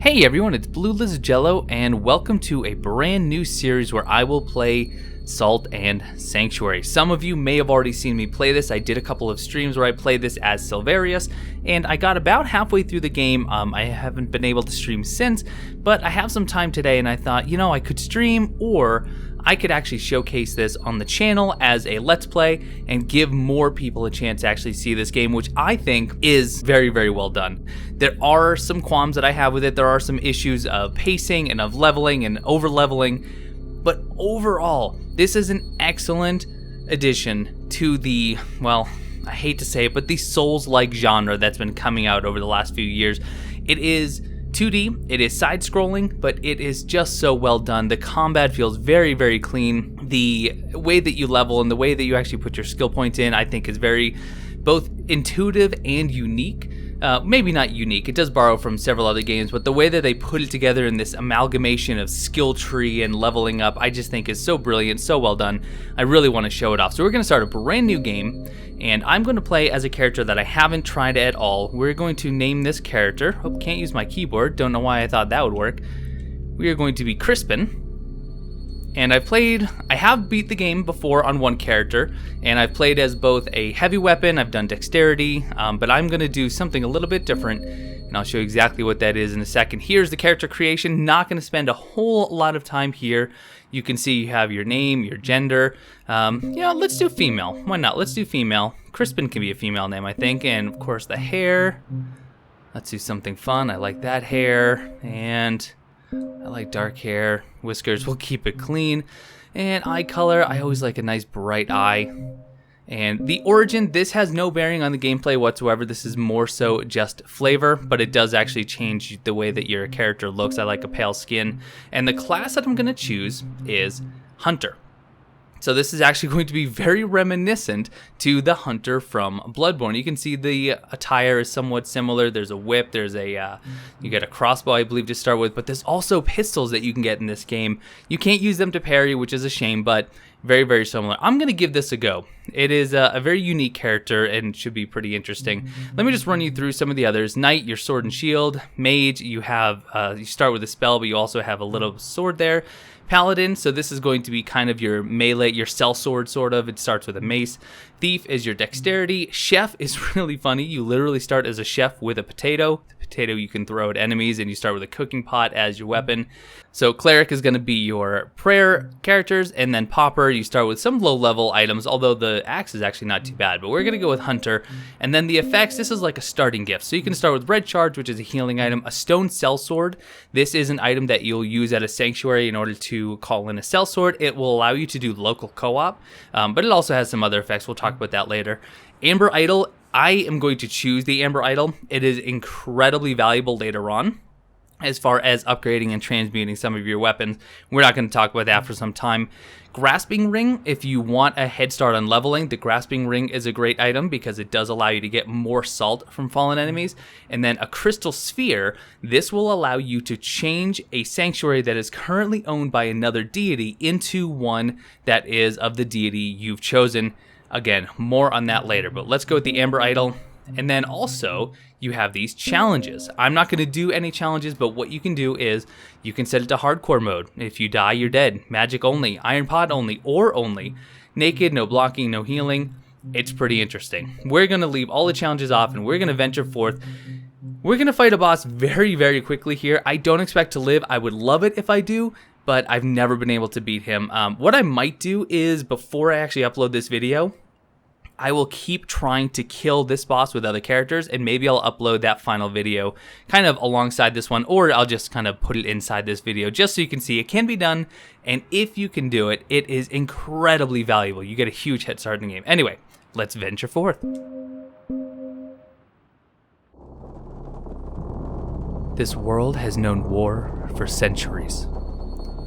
Hey everyone, it's Blue Lizard Jello, and welcome to a brand new series where I will play Salt and Sanctuary. Some of you may have already seen me play this. I did a couple of streams where I played this as Silverius, and I got about halfway through the game. I haven't been able to stream since, but I have some time today, and I thought, you know, I could stream, or I could actually showcase this on the channel as a Let's Play and give more people a chance to actually see this game, which I think is very, very well done. There are some qualms that I have with it. There are some issues of pacing and of leveling and over-leveling, but overall, this is an excellent addition to the, well, I hate to say it, but the Souls-like genre that's been coming out over the last few years. It is 2D, it is side-scrolling, but it is just so well done. The combat feels very, very clean. The way that you level and the way that you actually put your skill points in, I think is very both intuitive and unique. Maybe not unique, it does borrow from several other games, but the way that they put it together in this amalgamation of skill tree and leveling up, I just think is so brilliant, so well done. I really want to show it off. So we're going to start a brand new game, and I'm going to play as a character that I haven't tried at all. We're going to name this character. Oh, can't use my keyboard. Don't know why I thought that would work. We are going to be Crispin. And I have beat the game before on one character, and I've played as both a heavy weapon, I've done dexterity, but I'm going to do something a little bit different, and I'll show you exactly what that is in a second. Here's the character creation. Not going to spend a whole lot of time here. You can see you have your name, your gender. Yeah, let's do female. Why not? Let's do female. Crispin can be a female name, I think, and of course the hair. Let's do something fun. I like that hair, and I like dark hair. Whiskers, we'll keep it clean. And eye color, I always like a nice bright eye. And the origin, this has no bearing on the gameplay whatsoever. This is more so just flavor, but it does actually change the way that your character looks. I like a pale skin. And the class that I'm going to choose is Hunter. So this is actually going to be very reminiscent to the Hunter from Bloodborne. You can see the attire is somewhat similar. There's a whip, there's a, you get a crossbow, I believe, to start with, but there's also pistols that you can get in this game. You can't use them to parry, which is a shame, but very, very similar. I'm going to give this a go. It is a very unique character and should be pretty interesting. Let me just run you through some of the others. Knight, your sword and shield. Mage, you have, you start with a spell, but you also have a little sword there. Paladin, so this is going to be kind of your melee, your sellsword sort of. It starts with a mace. Thief is your dexterity. Chef is really funny. You literally start as a chef with a potato. The potato you can throw at enemies, and you start with a cooking pot as your weapon. So cleric is going to be your prayer characters, and then pauper, you start with some low level items, although the axe is actually not too bad, but we're going to go with hunter. And then the effects, this is like a starting gift. So you can start with red charge, which is a healing item, a stone sellsword. This is an item that you'll use at a sanctuary in order to call in a sellsword. It will allow you to do local co-op, but it also has some other effects. We'll talk about that later. Amber idol, I am going to choose the amber idol. It is incredibly valuable later on as far as upgrading and transmuting some of your weapons. We're not going to talk about that for some time. Grasping ring, if you want a head start on leveling, the grasping ring is a great item because it does allow you to get more salt from fallen enemies. And then a crystal sphere, this will allow you to change a sanctuary that is currently owned by another deity into one that is of the deity you've chosen. Again, more on that later, but let's go with the amber idol. And then also, you have these challenges. I'm not going to do any challenges, but what you can do is you can set it to hardcore mode. If you die, you're dead. Magic only, iron pot only, or only. Naked, no blocking, no healing. It's pretty interesting. We're going to leave all the challenges off, and we're going to venture forth. We're going to fight a boss very, very quickly here. I don't expect to live. I would love it if I do, but I've never been able to beat him. What I might do is, before I actually upload this video, I will keep trying to kill this boss with other characters, and maybe I'll upload that final video kind of alongside this one, or I'll just kind of put it inside this video just so you can see it can be done, and if you can do it, it is incredibly valuable. You get a huge head start in the game. Anyway, let's venture forth. This world has known war for centuries,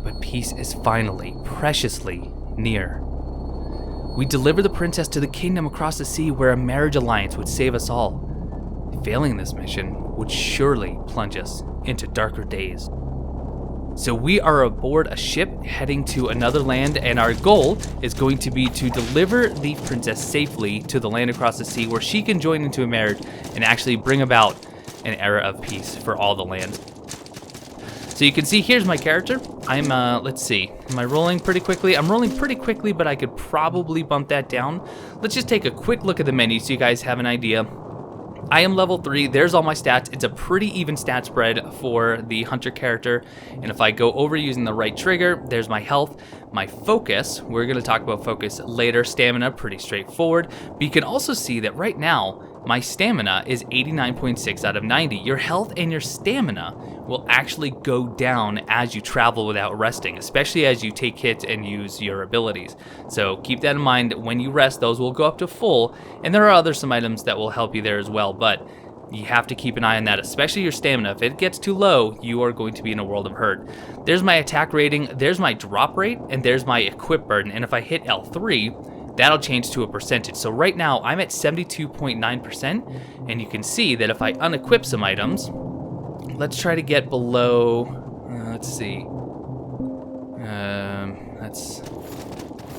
but peace is finally, preciously near. We deliver the princess to the kingdom across the sea where a marriage alliance would save us all. Failing this mission would surely plunge us into darker days. So we are aboard a ship heading to another land, and our goal is going to be to deliver the princess safely to the land across the sea where she can join into a marriage and actually bring about an era of peace for all the land. So you can see here's my character. I'm, let's see, am I rolling pretty quickly? I'm rolling pretty quickly, but I could probably bump that down. Let's just take a quick look at the menu so you guys have an idea. I am level 3, there's all my stats. It's a pretty even stat spread for the hunter character. And if I go over using the right trigger, there's my health, my focus. We're gonna talk about focus later. Stamina, pretty straightforward. But you can also see that right now, my stamina is 89.6 out of 90. Your health and your stamina will actually go down as you travel without resting, especially as you take hits and use your abilities. So keep that in mind. When you rest, those will go up to full, and there are some items that will help you there as well, but you have to keep an eye on that, especially your stamina. If it gets too low, you are going to be in a world of hurt. There's my attack rating, there's my drop rate, and there's my equip burden, and if I hit L3, that'll change to a percentage. So right now, I'm at 72.9%, and you can see that if I unequip some items, let's try to get below, let's see,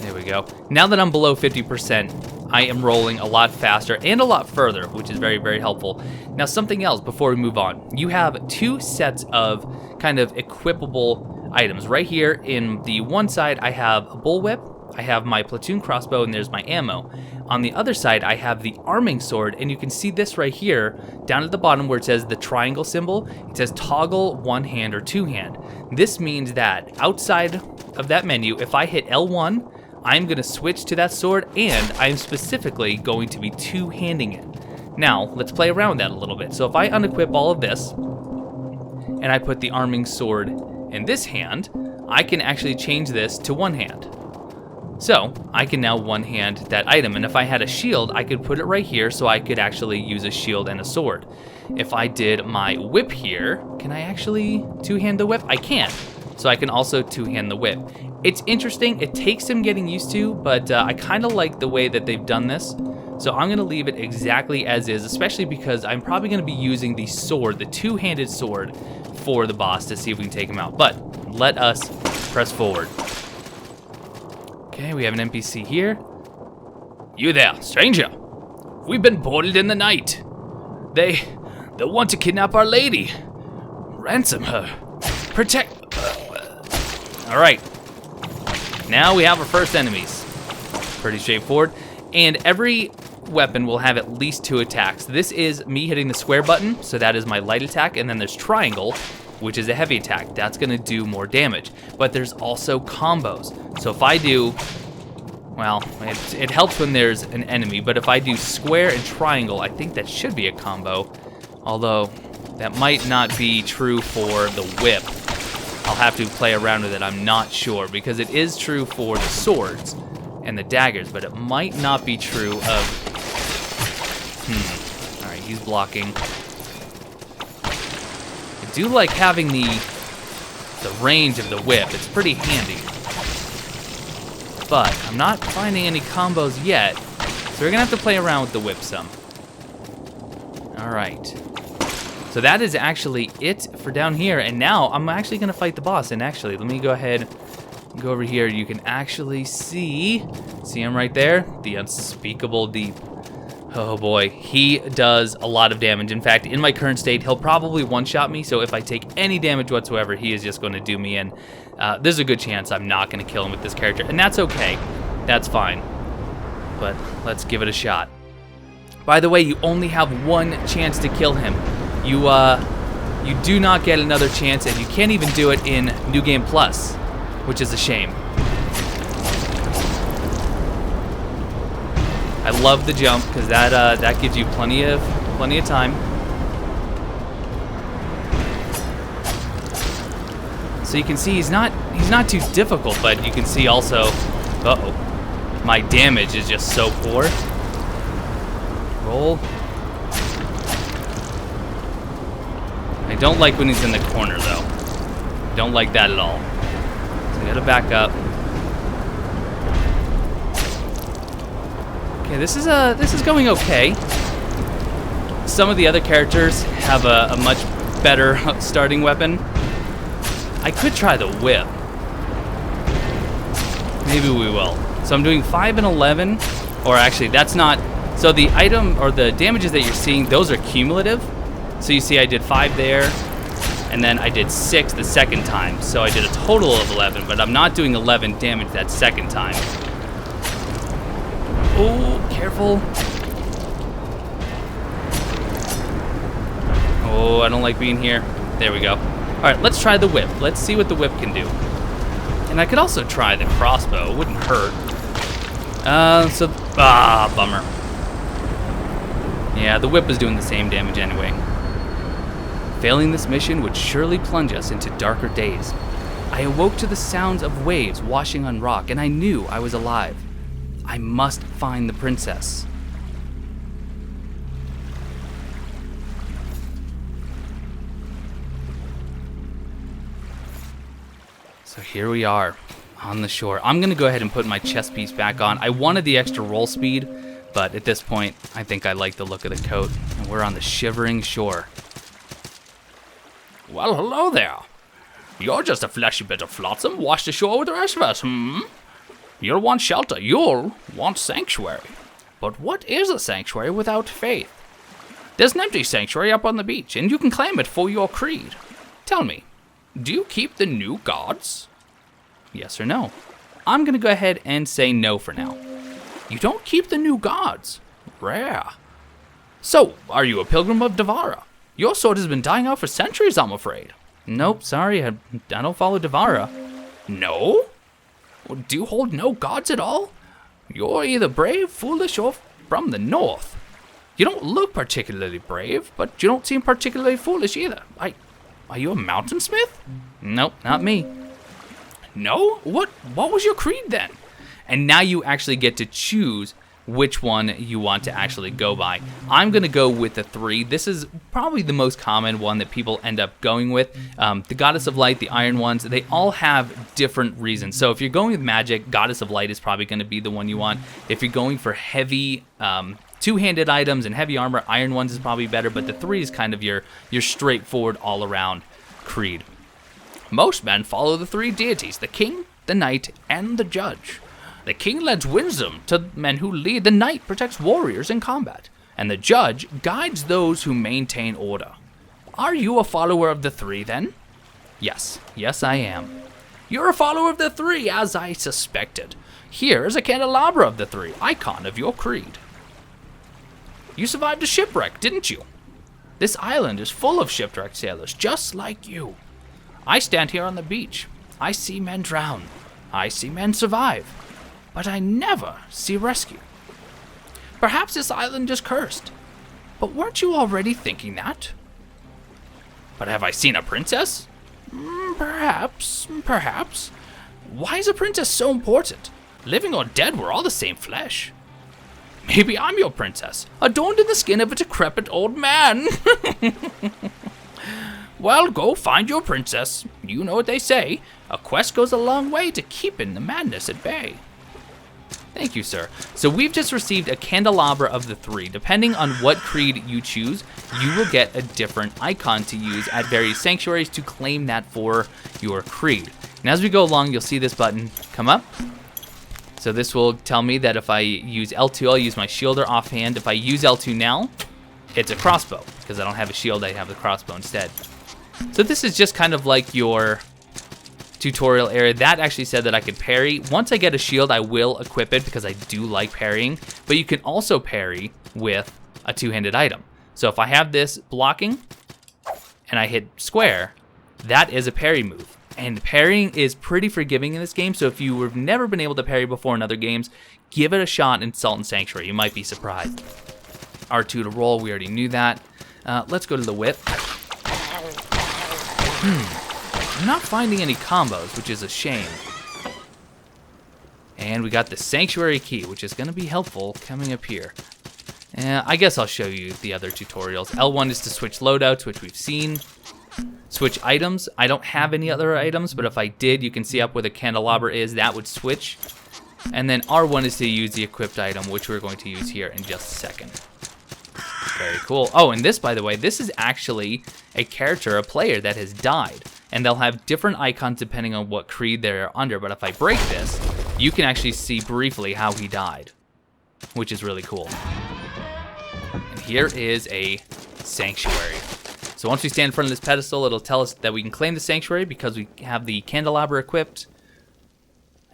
there we go. Now that I'm below 50%, I am rolling a lot faster and a lot further, which is very, very helpful. Now, something else before we move on. You have two sets of kind of equipable items. Right here in the one side, I have a bullwhip, I have my platoon crossbow, and there's my ammo. On the other side, I have the arming sword, and you can see this right here, down at the bottom where it says the triangle symbol, it says toggle one hand or two hand. This means that outside of that menu, if I hit L1, I'm gonna switch to that sword, and I'm specifically going to be two-handing it. Now, let's play around with that a little bit. So if I unequip all of this, and I put the arming sword in this hand, I can actually change this to one hand. So I can now one hand that item, and if I had a shield, I could put it right here so I could actually use a shield and a sword. If I did my whip here, can I actually two-hand the whip? I can. So I can also two-hand the whip. It's interesting, it takes some getting used to, but I kind of like the way that they've done this. So I'm gonna leave it exactly as is, especially because I'm probably gonna be using the sword, the two-handed sword, for the boss to see if we can take him out. But let us press forward. Okay, we have an NPC here. You there, stranger. We've been boarded in the night. They want to kidnap our lady. Ransom her. Protect. All right. Now we have our first enemies. Pretty straightforward. And every weapon will have at least 2 attacks. This is me hitting the square button, so that is my light attack, and then there's triangle, which is a heavy attack. That's gonna do more damage. But there's also combos. So if I do, well, it helps when there's an enemy, but if I do square and triangle, I think that should be a combo. Although, that might not be true for the whip. I'll have to play around with it, I'm not sure, because it is true for the swords and the daggers, but it might not be true of, all right, he's blocking. I do like having the range of the whip. It's pretty handy. But I'm not finding any combos yet, so we're gonna have to play around with the whip some. All right. So that is actually it for down here, and now I'm actually gonna fight the boss. And actually, let me go ahead and go over here. You can actually see him right there, the Unspeakable Deep. Oh boy, he does a lot of damage. In fact, in my current state, he'll probably one-shot me, so if I take any damage whatsoever, he is just gonna do me in. There's a good chance I'm not gonna kill him with this character, and that's okay. That's fine. But let's give it a shot. By the way, you only have one chance to kill him. You do not get another chance, and you can't even do it in New Game Plus, which is a shame. I love the jump because that gives you plenty of time. So you can see he's not too difficult, but you can see also, uh-oh, my damage is just so poor. Roll. I don't like when he's in the corner though. Don't like that at all. So I gotta back up. Okay, this is going okay. Some of the other characters have a much better starting weapon. I could try the whip. Maybe we will. So I'm doing 5 and 11, or actually that's not, so the item or the damages that you're seeing, those are cumulative. So you see I did 5 there, and then I did 6 the second time. So I did a total of 11, but I'm not doing 11 damage that second time. Oh, careful. Oh, I don't like being here. There we go. All right, let's try the whip. Let's see what the whip can do. And I could also try the crossbow. It wouldn't hurt. Bummer. Yeah, the whip was doing the same damage anyway. Failing this mission would surely plunge us into darker days. I awoke to the sounds of waves washing on rock, and I knew I was alive. I must find the princess. So here we are, on the shore. I'm gonna go ahead and put my chest piece back on. I wanted the extra roll speed, but at this point, I think I like the look of the coat. And we're on the Shivering Shore. Well, hello there. You're just a fleshy bit of flotsam washed ashore with the rest of us, You'll want shelter, you'll want sanctuary. But what is a sanctuary without faith? There's an empty sanctuary up on the beach, and you can claim it for your creed. Tell me, do you keep the new gods? Yes or no? I'm gonna go ahead and say no for now. You don't keep the new gods? Rare. So, are you a pilgrim of Devara? Your sword has been dying out for centuries, I'm afraid. Nope, sorry, I don't follow Devara. No? Do you hold no gods at all? You're either brave, foolish, or from the north. You don't look particularly brave, but you don't seem particularly foolish either. Are you a mountain smith? Nope, not me. No? What was your creed then? And now you actually get to choose which one you want to actually go by. I'm gonna go with the 3. This is probably the most common one that people end up going with. The Goddess of Light, the Iron Ones, they all have different reasons. So if you're going with magic, Goddess of Light is probably gonna be the one you want. If you're going for heavy two-handed items and heavy armor, Iron Ones is probably better, but the 3 is kind of your straightforward all-around creed. Most men follow the 3 deities, the king, the knight, and the judge. The king lends wisdom to men who lead, the knight protects warriors in combat, and the judge guides those who maintain order. Are you a follower of the 3 then? Yes, I am. You're a follower of the 3, as I suspected. Here is a candelabra of the 3, icon of your creed. You survived a shipwreck, didn't you? This island is full of shipwrecked sailors, just like you. I stand here on the beach. I see men drown. I see men survive. But I never see rescue. Perhaps this island is cursed. But weren't you already thinking that? But have I seen a princess? Perhaps. Why is a princess so important? Living or dead, we're all the same flesh. Maybe I'm your princess, adorned in the skin of a decrepit old man. Well, go find your princess. You know what they say. A quest goes a long way to keeping the madness at bay. Thank you, sir. So we've just received a candelabra of the 3. Depending on what creed you choose, you will get a different icon to use at various sanctuaries to claim that for your creed. And as we go along, you'll see this button come up. So this will tell me that if I use L2, I'll use my shielder offhand. If I use L2 now, it's a crossbow. Because I don't have a shield, I have the crossbow instead. So this is just kind of like your tutorial area. That actually said that I could parry. Once I get a shield, I will equip it because I do like parrying. But you can also parry with a two-handed item. So if I have this blocking and I hit square, that is a parry move. And parrying is pretty forgiving in this game, so if you have never been able to parry before in other games, give it a shot in Salt and Sanctuary. You might be surprised. R2 to roll, we already knew that. Let's go to the whip. I'm not finding any combos, which is a shame. And we got the Sanctuary key, which is going to be helpful coming up here. I guess I'll show you the other tutorials. L1 is to switch loadouts, which we've seen. Switch items. I don't have any other items, but if I did, you can see up where the candelabra is, that would switch. And then R1 is to use the equipped item, which we're going to use here in just a second. Very cool. Oh, and this, by the way, this is actually a character, a player that has died. And they'll have different icons depending on what creed they're under. But if I break this, you can actually see briefly how he died, which is really cool. And here is a sanctuary. So once we stand in front of this pedestal, it'll tell us that we can claim the sanctuary because we have the candelabra equipped.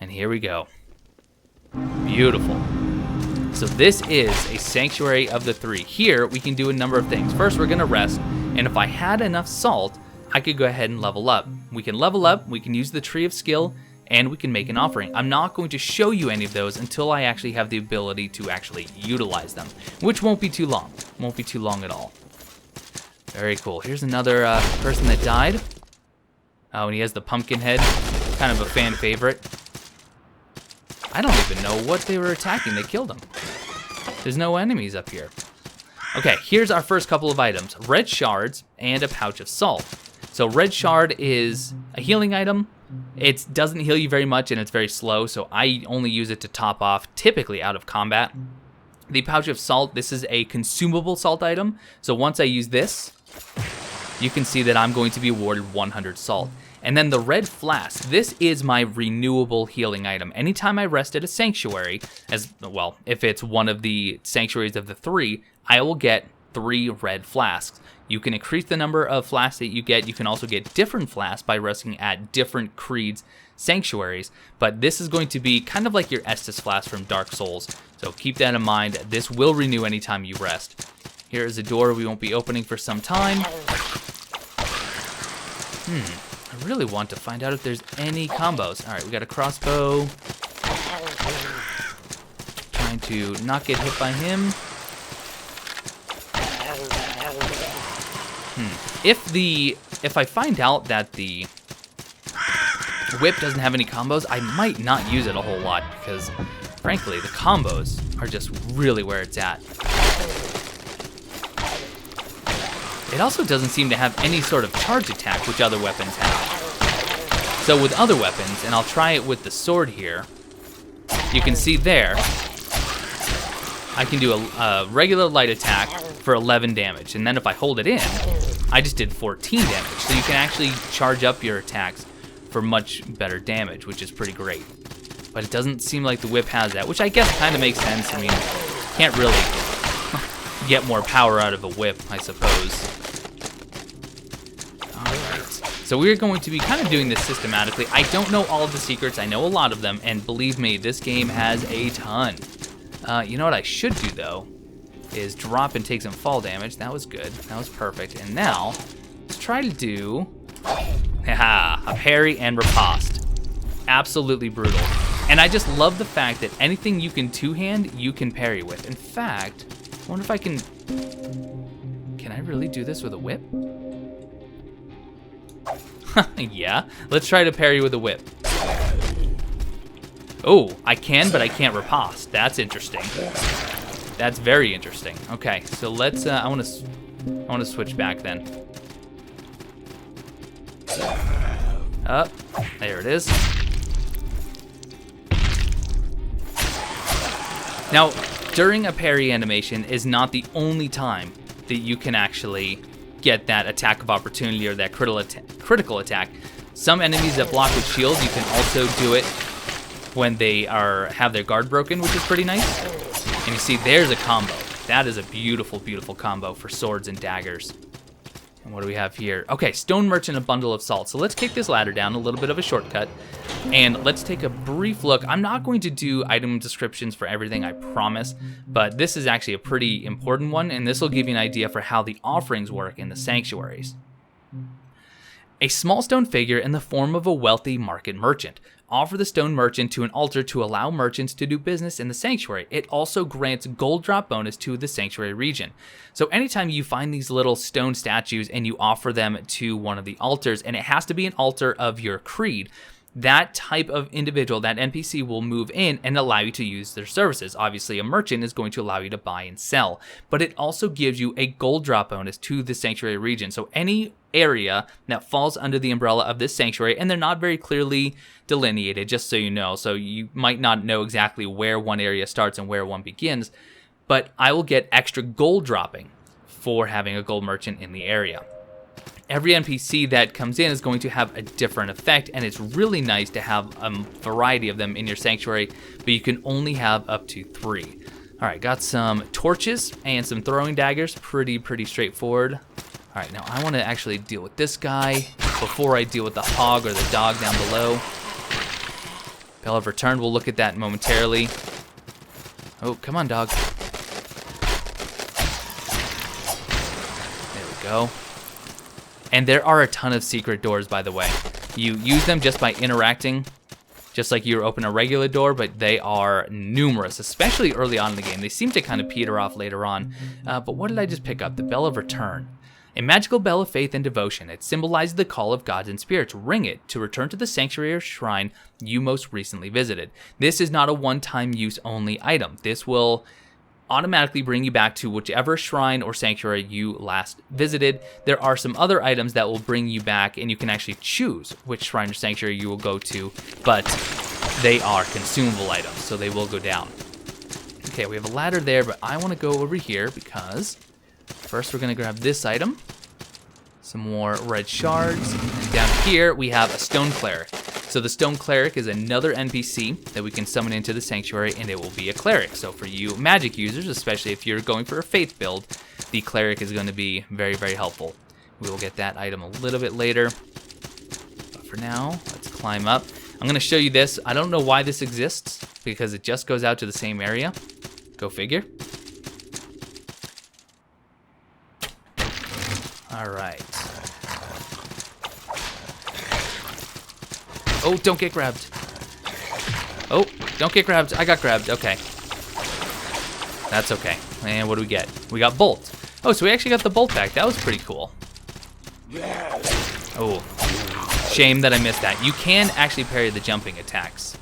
And here we go. Beautiful. So this is a sanctuary of the 3. Here, we can do a number of things. First, we're going to rest, and if I had enough salt, I could go ahead and level up. We can level up, we can use the Tree of Skill, and we can make an offering. I'm not going to show you any of those until I actually have the ability to actually utilize them, which won't be too long. Won't be too long at all. Very cool. Here's another person that died. Oh, and he has the pumpkin head. Kind of a fan favorite. I don't even know what they were attacking. They killed him. There's no enemies up here. Okay, here's our first couple of items. Red shards and a pouch of salt. So red shard is a healing item. It doesn't heal you very much and it's very slow, so I only use it to top off, typically out of combat. The pouch of salt, this is a consumable salt item. So once I use this, you can see that I'm going to be awarded 100 salt. And then the red flask, this is my renewable healing item. Anytime I rest at a sanctuary, as well, if it's one of the sanctuaries of the 3, I will get 3 red flasks. You can increase the number of flasks that you get. You can also get different flasks by resting at different creeds sanctuaries. But this is going to be kind of like your Estus flask from Dark Souls. So keep that in mind. This will renew anytime you rest. Here is a door we won't be opening for some time. I really want to find out if there's any combos. All right, we got a crossbow. Trying to not get hit by him. If I find out that the whip doesn't have any combos, I might not use it a whole lot because, frankly, the combos are just really where it's at. It also doesn't seem to have any sort of charge attack, which other weapons have. So with other weapons, and I'll try it with the sword here, you can see there, I can do a regular light attack for 11 damage, and then if I hold it in, I just did 14 damage. So you can actually charge up your attacks for much better damage, which is pretty great. But it doesn't seem like the whip has that, which I guess kind of makes sense. I mean, can't really get more power out of a whip, I suppose. Alright, so we're going to be kind of doing this systematically. I don't know all of the secrets, I know a lot of them, and believe me, this game has a ton. You know what I should do, though, is drop and take some fall damage. That was good, that was perfect. And now, let's try to do, a parry and riposte. Absolutely brutal. And I just love the fact that anything you can two-hand, you can parry with. In fact, I wonder if I can I really do this with a whip? Yeah, let's try to parry with a whip. Oh, I can, but I can't riposte. That's interesting. That's very interesting. Okay, so let's, I want to switch back then. Up, there it is. Now, during a parry animation is not the only time that you can actually get that attack of opportunity or that critical attack. Some enemies that block with shields, you can also do it when they have their guard broken, which is pretty nice. And you see, there's a combo. That is a beautiful, beautiful combo for swords and daggers. And what do we have here? Okay, Stone Merchant, a bundle of salt. So let's kick this ladder down, a little bit of a shortcut. And let's take a brief look. I'm not going to do item descriptions for everything, I promise. But this is actually a pretty important one, and this will give you an idea for how the offerings work in the sanctuaries. A small stone figure in the form of a wealthy market merchant. Offer the stone merchant to an altar to allow merchants to do business in the sanctuary. It also grants gold drop bonus to the sanctuary region. So anytime you find these little stone statues and you offer them to one of the altars, and it has to be an altar of your creed, that type of individual, that NPC, will move in and allow you to use their services. Obviously, a merchant is going to allow you to buy and sell, but it also gives you a gold drop bonus to the sanctuary region. So any area that falls under the umbrella of this sanctuary, and they're not very clearly delineated, just so you know, so you might not know exactly where one area starts and where one begins, but I will get extra gold dropping for having a gold merchant in the area. Every NPC that comes in is going to have a different effect, and it's really nice to have a variety of them in your sanctuary, but you can only have up to 3. All right, got some torches and some throwing daggers, pretty straightforward. All right, now I want to actually deal with this guy before I deal with the hog or the dog down below. Bell of Return, we'll look at that momentarily. Oh, come on, dog. There we go. And there are a ton of secret doors, by the way. You use them just by interacting, just like you open a regular door, but they are numerous, especially early on in the game. They seem to kind of peter off later on. But what did I just pick up? The Bell of Return. A magical bell of faith and devotion. It symbolizes the call of gods and spirits. Ring it to return to the sanctuary or shrine you most recently visited. This is not a one-time use only item. This will automatically bring you back to whichever shrine or sanctuary you last visited. There are some other items that will bring you back, and you can actually choose which shrine or sanctuary you will go to, but they are consumable items, so they will go down. Okay, we have a ladder there, but I want to go over here because first we're going to grab this item, some more red shards, and down here we have a stone cleric. So the Stone Cleric is another NPC that we can summon into the Sanctuary, and it will be a Cleric. So for you magic users, especially if you're going for a Faith build, the Cleric is going to be very, very helpful. We will get that item a little bit later. But for now, let's climb up. I'm going to show you this. I don't know why this exists, because it just goes out to the same area. Go figure. All right. Oh, don't get grabbed. Oh, don't get grabbed. I got grabbed. Okay. That's okay. And what do we get? We got Bolt. Oh, so we actually got the Bolt back. That was pretty cool. Oh, shame that I missed that. You can actually parry the jumping attacks,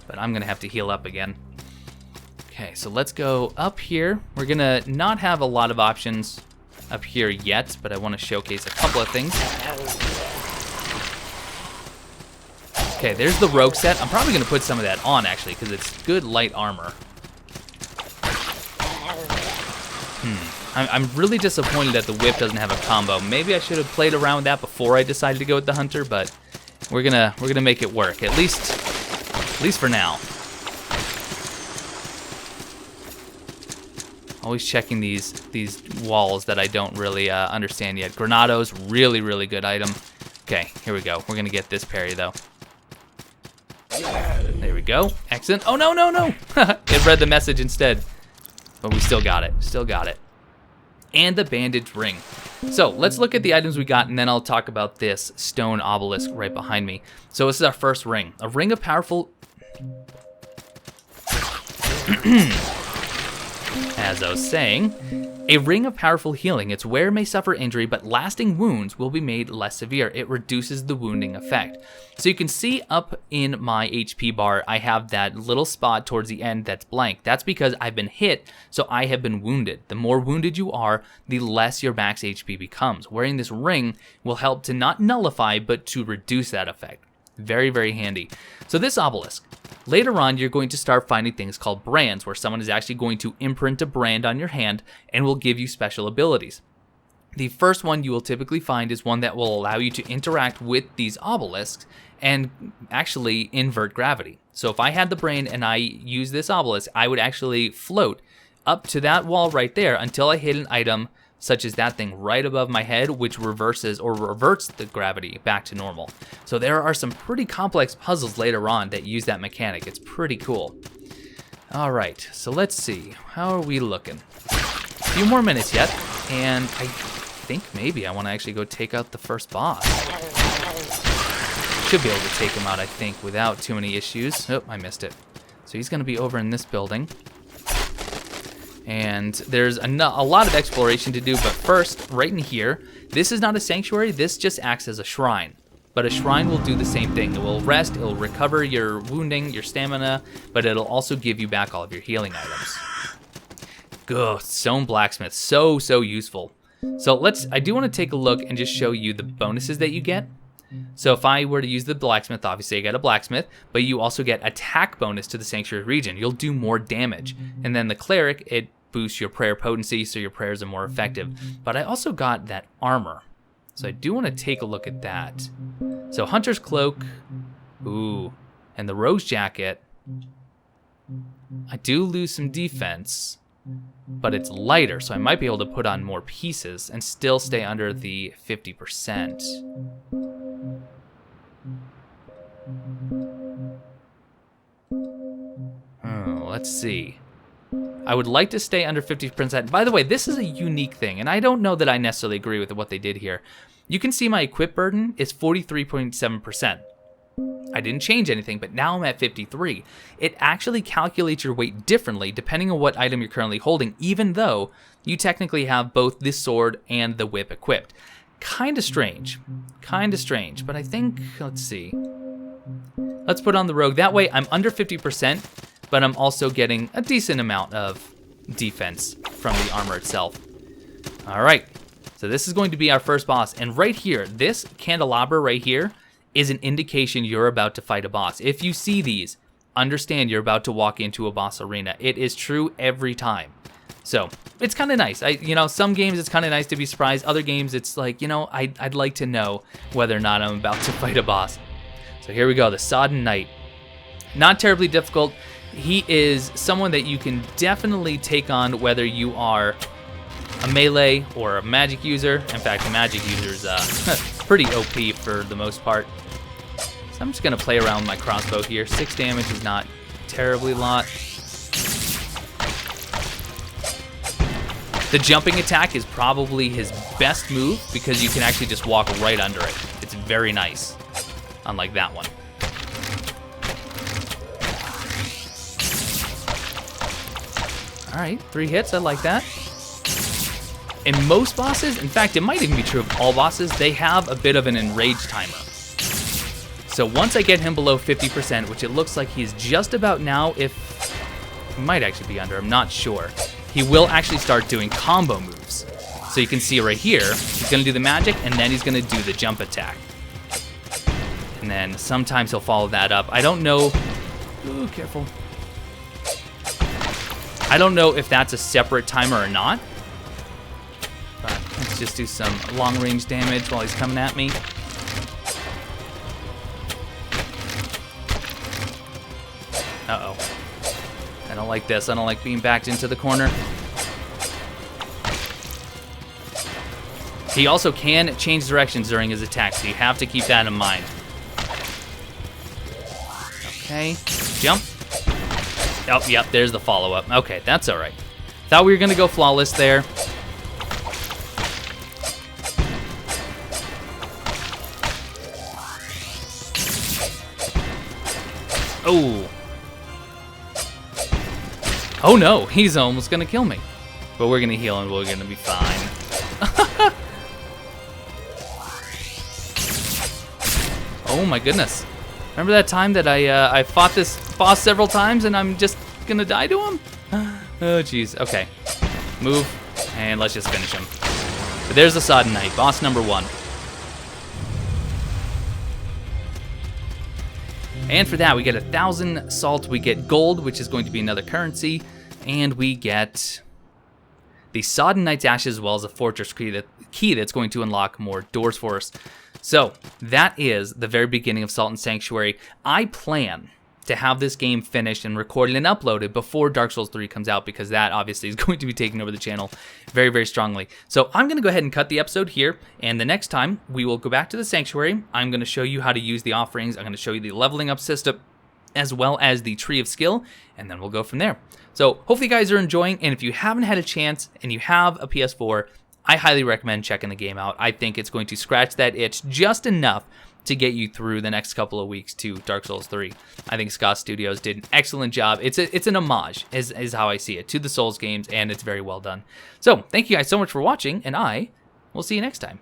but I'm going to have to heal up again. Okay, so let's go up here. We're going to not have a lot of options up here yet, but I want to showcase a couple of things. Okay, there's the rogue set. I'm probably going to put some of that on, actually, because it's good light armor. I'm really disappointed that the whip doesn't have a combo. Maybe I should have played around with that before I decided to go with the hunter, but we're gonna make it work, at least for now. Always checking these walls that I don't really understand yet. Granados, really, really good item. Okay, here we go. We're gonna get this parry though. There we go. Excellent. Oh, no, no, no. It read the message instead. But we still got it. Still got it. And the bandage ring. So let's look at the items we got, and then I'll talk about this stone obelisk right behind me. So this is our first ring. A ring of powerful... As I was saying, a ring of powerful healing. Its wearer may suffer injury, but lasting wounds will be made less severe. It reduces the wounding effect. So you can see up in my HP bar, I have that little spot towards the end that's blank. That's because I've been hit, so I have been wounded. The more wounded you are, the less your max HP becomes. Wearing this ring will help to not nullify, but to reduce that effect. Very, very handy. So this obelisk. Later on, you're going to start finding things called brands, where someone is actually going to imprint a brand on your hand and will give you special abilities. The first one you will typically find is one that will allow you to interact with these obelisks and actually invert gravity. So if I had the brand and I use this obelisk, I would actually float up to that wall right there until I hit an item such as that thing right above my head, which reverses or reverts the gravity back to normal. So there are some pretty complex puzzles later on that use that mechanic. It's pretty cool. All right, so let's see. How are we looking? A few more minutes yet, and I think maybe I want to actually go take out the first boss. Should be able to take him out, I think, without too many issues. Oh, I missed it. So he's going to be over in this building. And there's a lot of exploration to do, but first, right in here, this is not a sanctuary, this just acts as a shrine. But a shrine will do the same thing. It will rest, it will recover your wounding, your stamina, but it'll also give you back all of your healing items. Good, Stone Blacksmith, so useful. So I do want to take a look and just show you the bonuses that you get. So if I were to use the blacksmith, obviously I get a blacksmith, but you also get attack bonus to the sanctuary region. You'll do more damage. And then the cleric, it boosts your prayer potency, so your prayers are more effective. But I also got that armor. So I do want to take a look at that. So Hunter's Cloak, ooh, and the Rogue's Jacket. I do lose some defense, but it's lighter, so I might be able to put on more pieces and still stay under the 50%. Oh, let's see. I would like to stay under 50%. By the way, this is a unique thing, and I don't know that I necessarily agree with what they did here. You can see my equip burden is 43.7%. I didn't change anything, but now I'm at 53. It actually calculates your weight differently depending on what item you're currently holding, even though you technically have both this sword and the whip equipped. Kinda strange, but I think, let's see. Let's put on the rogue. That way I'm under 50%, but I'm also getting a decent amount of defense from the armor itself. All right, so this is going to be our first boss. And right here, this candelabra right here is an indication you're about to fight a boss. If you see these, understand you're about to walk into a boss arena. It is true every time. So it's kind of nice. Some games it's kind of nice to be surprised. Other games it's like, I'd like to know whether or not I'm about to fight a boss. So here we go, the Sodden Knight. Not terribly difficult. He is someone that you can definitely take on whether you are a melee or a magic user. In fact, the magic user is pretty OP for the most part. So I'm just gonna play around with my crossbow here. 6 damage is not terribly a lot. The jumping attack is probably his best move because you can actually just walk right under it. It's very nice, unlike that one. All right, 3 hits, I like that. In most bosses, in fact, it might even be true of all bosses, they have a bit of an enrage timer. So once I get him below 50%, which it looks like he's just about now, if he might actually be under, I'm not sure, he will actually start doing combo moves. So you can see right here, he's gonna do the magic and then he's gonna do the jump attack. And then sometimes he'll follow that up. I don't know, ooh, careful. I don't know if that's a separate timer or not, but let's just do some long range damage while he's coming at me. Uh-oh. I don't like this. I don't like being backed into the corner. He also can change directions during his attack, so you have to keep that in mind. Okay, jump. Oh, yep, there's the follow-up. Okay, that's all right. Thought we were gonna go flawless there. Oh. Oh no, he's almost gonna kill me. But we're gonna heal and we're gonna be fine. Oh my goodness. Remember that time that I fought this boss several times and I'm just gonna die to him? Oh jeez, okay. Move, and let's just finish him. But there's the Sodden Knight, boss number 1. And for that, we get 1,000 salt, we get gold, which is going to be another currency, and we get the Sodden Knight's Ashes as well as a fortress key that's going to unlock more doors for us. So that is the very beginning of Salt and Sanctuary. I plan to have this game finished and recorded and uploaded before Dark Souls 3 comes out, because that obviously is going to be taking over the channel very, very strongly. So I'm going to go ahead and cut the episode here, and the next time we will go back to the Sanctuary. I'm going to show you how to use the offerings. I'm going to show you the leveling up system as well as the Tree of Skill, and then we'll go from there. So hopefully you guys are enjoying, and if you haven't had a chance and you have a PS4, I highly recommend checking the game out. I think it's going to scratch that itch just enough to get you through the next couple of weeks to Dark Souls 3. I think SKA Studios did an excellent job. It's an homage, is how I see it, to the Souls games, and it's very well done. So thank you guys so much for watching, and I will see you next time.